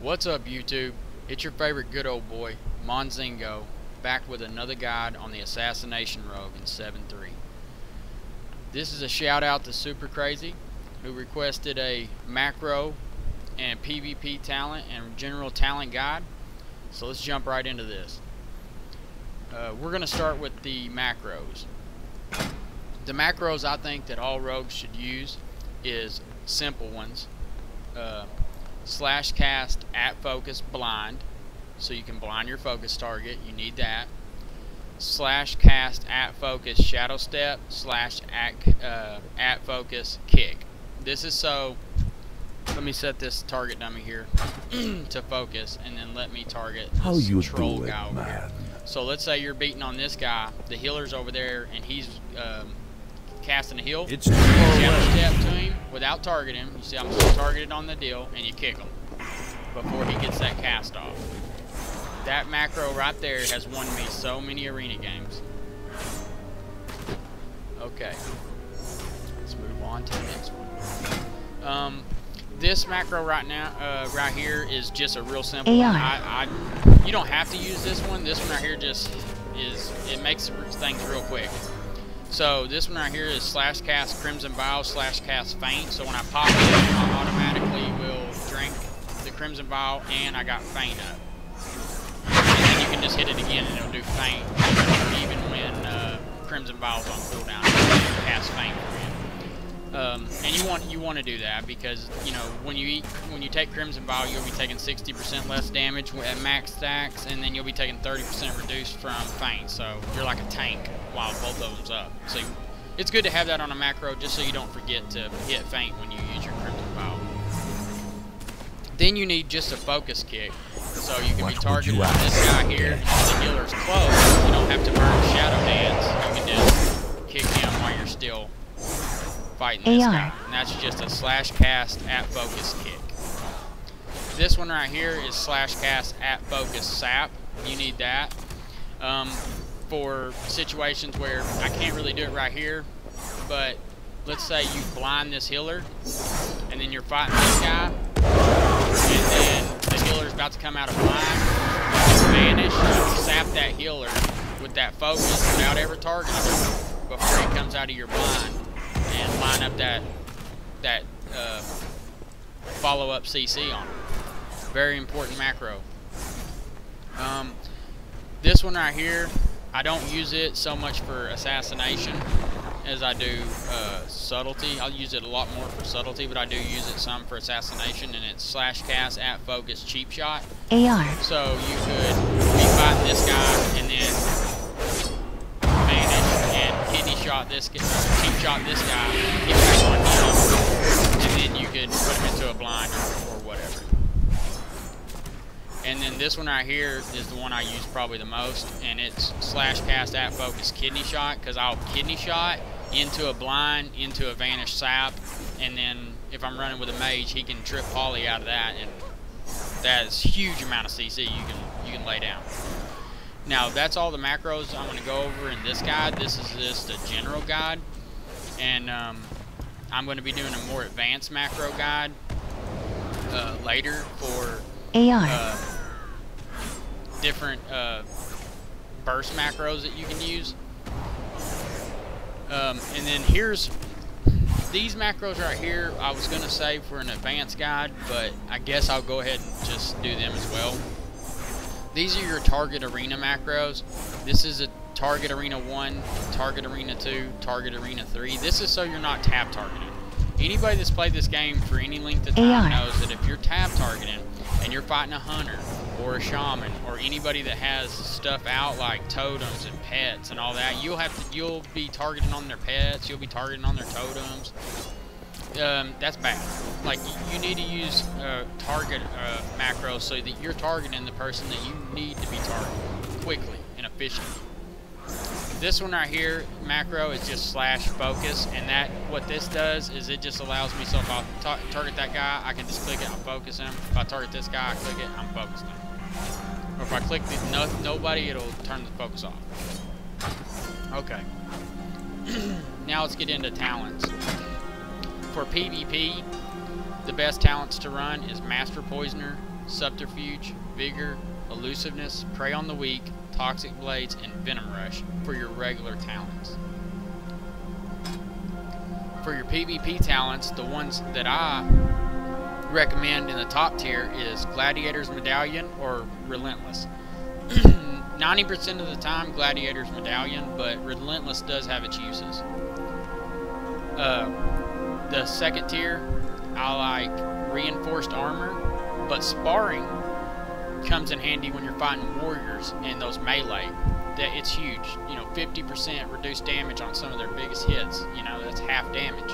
What's up, YouTube? It's your favorite good old boy, Monzingo, back with another guide on the Assassination Rogue in 7.3. This is a shout out to Super Crazy, who requested a macro and PvP talent and general talent guide. So let's jump right into this. We're going to start with the macros. The macros I think that all rogues should use is simple ones. Slash cast at focus blind, so you can blind your focus target. You need that. Slash cast at focus shadow step slash at focus kick. This is so. Let me set this target dummy here to focus, and then let me target this How you troll do it, guy over man? here. So let's say you're beating on this guy. The healer's over there, and he's casting a heal. It's Shadow step to him without targeting him. You see, I'm still targeted on the deal, and you kick him before he gets that cast off. That macro right there has won me so many arena games. Okay, let's move on to the next one. This macro right now, right here, is just a real simple one. You don't have to use this one. This one right here just is. It makes things real quick. So this one right here is slash cast Crimson Vial slash cast Faint. So when I pop it, I automatically will drink the Crimson Vial, and I got Faint up. And then you can just hit it again and it'll do Faint, even when Crimson Vial's on cooldown. It'll cast Faint for you. And you want to do that because when you take Crimson Vial, you'll be taking 60% less damage at max stacks, and then you'll be taking 30% reduced from Faint. So you're like a tank while both of them's up. So it's good to have that on a macro just so you don't forget to hit Faint when you use your Crimson Vial. Then you need just a focus kick, so you can be targeted on this guy here. And if the healer's close, you don't have to burn Shadow Dance. You can just kick him while you're still fighting this guy. And that's just a slash cast at focus kick. This one right here is slash cast at focus sap. You need that for situations where I can't really do it right here, but let's say you blind this healer and then you're fighting this guy, and then the healer's about to come out of blind. You vanish, sap that healer with that focus without ever targeting him before he comes out of your blind, and line up that follow-up CC on him. Very important macro. This one right here, I don't use it so much for assassination as I do subtlety. I'll use it a lot more for subtlety, but I do use it some for assassination, and it's slash cast at focus cheap shot. So you could be fighting this guy and then vanish and kidney shot this guy, cheap shot this guy, get back on him, and then you could put him into a blind or whatever. And then this one right here is the one I use probably the most, and it's slash cast at focus kidney shot, because I'll kidney shot into a blind, into a vanish sap, and then if I'm running with a mage, he can trip Polly out of that, and that is a huge amount of CC you can lay down. Now that's all the macros I'm going to go over in this guide. This is just a general guide, and I'm going to be doing a more advanced macro guide later for different burst macros that you can use. And then here's these macros right here. I was going to save for an advanced guide, but I guess I'll go ahead and just do them as well. These are your target arena macros. This is a target arena 1, target arena 2, target arena 3. This is so you're not tab targeting. Anybody that's played this game for any length of time knows that if you're tab targeting and you're fighting a hunter or a shaman or anybody that has stuff out like totems and pets and all that, you'll be targeting on their pets, you'll be targeting on their totems. That's bad. Like, you need to use target macros so that you're targeting the person that you need to be targeting quickly and efficiently. This one right here, macro, is just slash focus, and what this does is it just allows me, so if I target that guy, I can just click it, I'll focus him. If I target this guy, I click it, I'm focused him. Or if I click nobody, it'll turn the focus off. Okay. Now let's get into talents. For PvP, the best talents to run is Master Poisoner, subterfuge, vigor, elusiveness, prey on the weak, toxic blades, and venom rush for your regular talents. For your PvP talents, the ones that I recommend in the top tier is Gladiator's Medallion or Relentless. 90% of the time, Gladiator's Medallion, but Relentless does have its uses. The second tier, I like Reinforced Armor, but Sparring comes in handy when you're fighting warriors and those melee. That it's huge. You know, 50% reduced damage on some of their biggest hits. You know, that's half damage.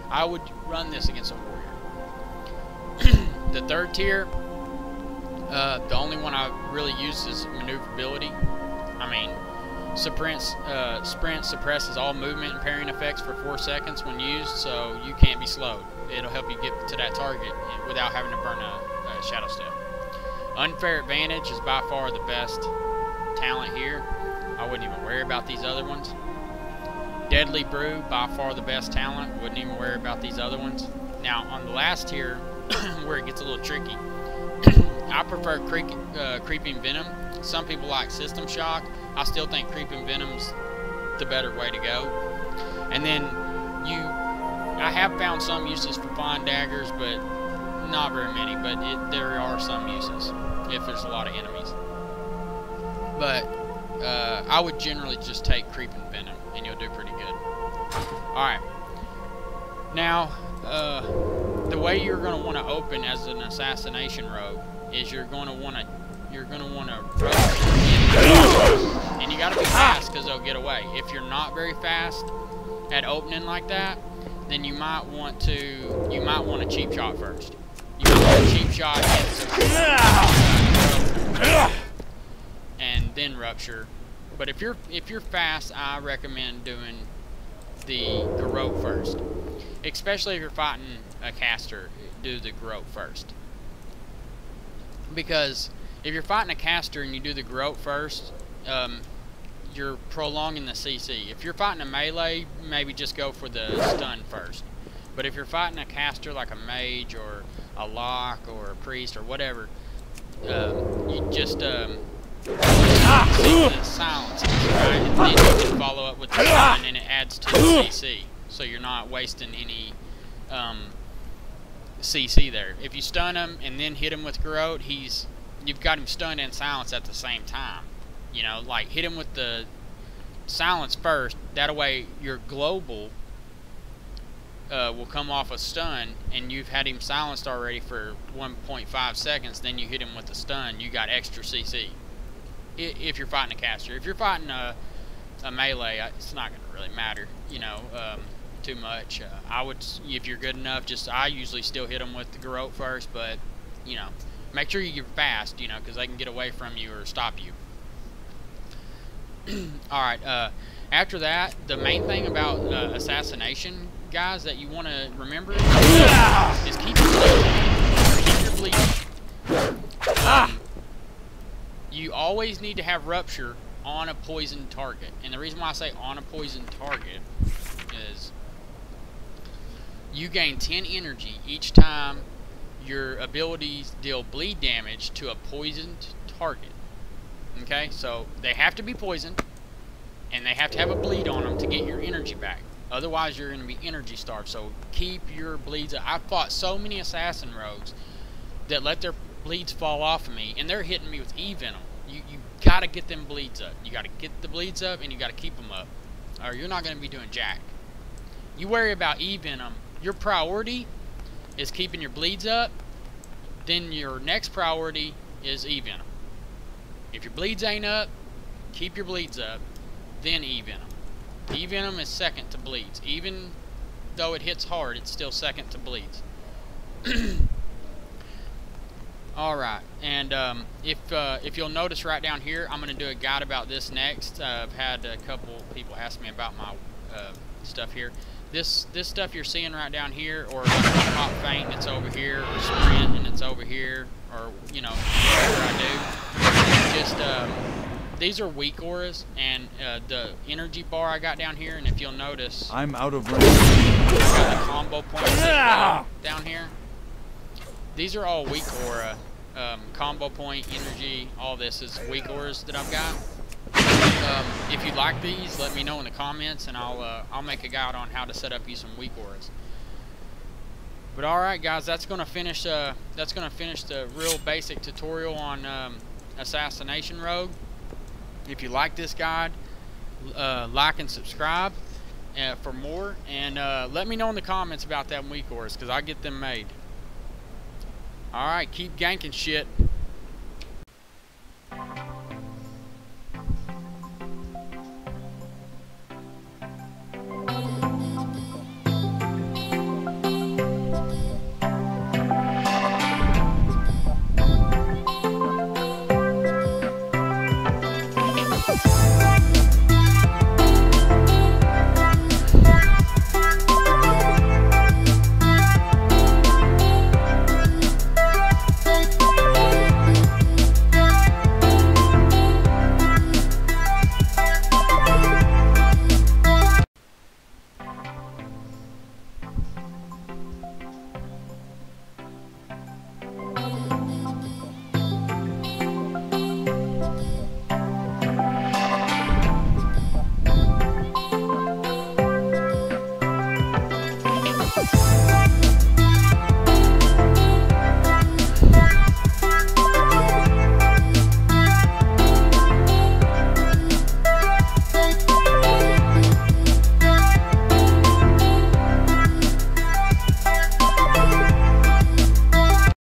I would run this against a warrior. The third tier, the only one I really use is Maneuverability. I mean, Sprint suppresses all movement and parrying effects for 4 seconds when used, so you can't be slowed. It'll help you get to that target without having to burn a Shadow Step. Unfair Advantage is by far the best talent here. I wouldn't even worry about these other ones. Deadly Brew, by far the best talent. Wouldn't even worry about these other ones. Now, on the last tier, where it gets a little tricky, I prefer Creeping Venom. Some people like System Shock. I still think Creeping Venom's the better way to go. And then I have found some uses for Flying Daggers, but not very many. But there are some uses if there's a lot of enemies. But I would generally just take Creeping Venom, and you'll do pretty good. Alright. Now, the way you're going to want to open as an assassination rogue is you're going to want to and you got to be fast because they'll get away. If you're not very fast at opening like that, then you might want a cheap shot first. You might want a cheap shot and then rupture. But if you're fast, I recommend doing the garrote first. Especially if you're fighting a caster, do the garrote first. Because if you're fighting a caster and you do the garrote first, you're prolonging the CC. If you're fighting a melee, maybe just go for the stun first. But if you're fighting a caster like a mage or a lock or a priest or whatever, you just the silence, right? And then you can follow up with the stun, and it adds to the CC, so you're not wasting any CC there. If you stun him and then hit him with garrote, you've got him stunned and silenced at the same time. You know, like hit him with the silence first. That way, your global will come off a stun, and you've had him silenced already for 1.5 seconds. Then you hit him with the stun. You got extra CC. If you're fighting a caster, if you're fighting a melee, it's not going to really matter, you know, too much. I would, if you're good enough, I usually still hit them with the garrote first, but you know, make sure you get fast, you know, because they can get away from you or stop you. All right. After that, the main thing about assassination, guys, that you want to remember is keep your bleeding. Keep your bleeding. You always need to have rupture on a poisoned target. And the reason why I say on a poisoned target is you gain 10 energy each time your abilities deal bleed damage to a poisoned target. Okay, so they have to be poisoned, and they have to have a bleed on them to get your energy back. Otherwise, you're going to be energy starved. So keep your bleeds up. I've fought so many assassin rogues that let their bleeds fall off of me, and they're hitting me with E-Venom. You got to get them bleeds up. You got to get the bleeds up, and you got to keep them up, or you're not going to be doing jack. You worry about E-Venom. Your priority is keeping your bleeds up. Then your next priority is E-Venom. If your bleeds ain't up, keep your bleeds up, then E-Venom. E-Venom is second to bleeds. Even though it hits hard, it's still second to bleeds. Alright, and if you'll notice right down here, I'm going to do a guide about this next. I've had a couple people ask me about my stuff here. This stuff you're seeing right down here, or pop feint and it's over here, or sprint and it's over here, or, you know, whatever I do. Just, these are weak auras, and the energy bar I got down here, and if you'll notice, I'm out of range. I got the combo points down here. These are all weak aura, combo point, energy. All this is weak auras that I've got. If you like these, let me know in the comments, and I'll make a guide on how to set up you some weak auras. But all right, guys, that's gonna finish the real basic tutorial on Assassination Rogue. If you like this guide, like and subscribe for more, and let me know in the comments about them weak auras, because I get them made. All right, keep ganking shit.